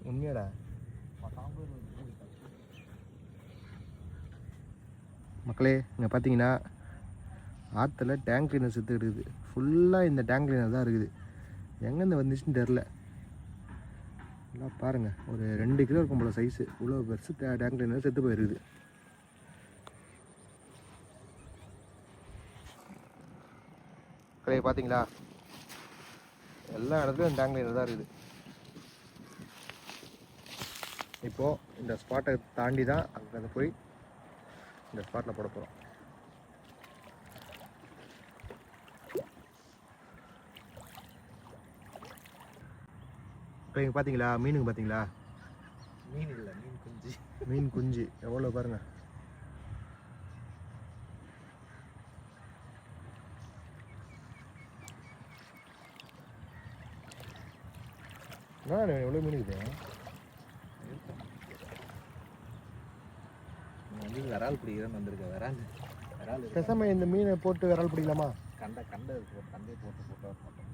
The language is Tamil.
உண்மையாடா மக்களே இங்கே பார்த்தீங்கன்னா ஆற்றுல டேங்க் கிளீனர் செத்து இருக்குது. ஃபுல்லாக இந்த டேங்க் கிளீனர் தான் இருக்குது. எங்கேருந்து வந்துச்சுன்னு தெரில. நல்லா பாருங்கள், ஒரு 2 கிலோ இருக்கும் போல சைஸு. இவ்வளோ பெருசு டேங்க் கிளீனர் செத்து போயிருக்குது. மக்களே பார்த்தீங்களா, எல்லா இடத்துலையும் டேங்க் கிளீனர் தான் இருக்குது. இப்போது இந்த ஸ்பாட்டை தாண்டி தான் அங்கே போய் இந்த ஸ்பாட்டில் போட போகிறோம். இப்போ இங்கே பார்த்தீங்களா, மீனுங்க பார்த்தீங்களா? மீன் இல்லை, மீன் குஞ்சு. மீன் குஞ்சு எவ்வளோ பாருங்கள். எவ்வளோ மீன் இருக்குது. விரால் பிடிக்கிறேன்னு வந்திருக்கேன். விரால் பேசாமல் இந்த மீனை போட்டு விரால் பிடிக்கலாமா? கண்டை போட்டு போட்டு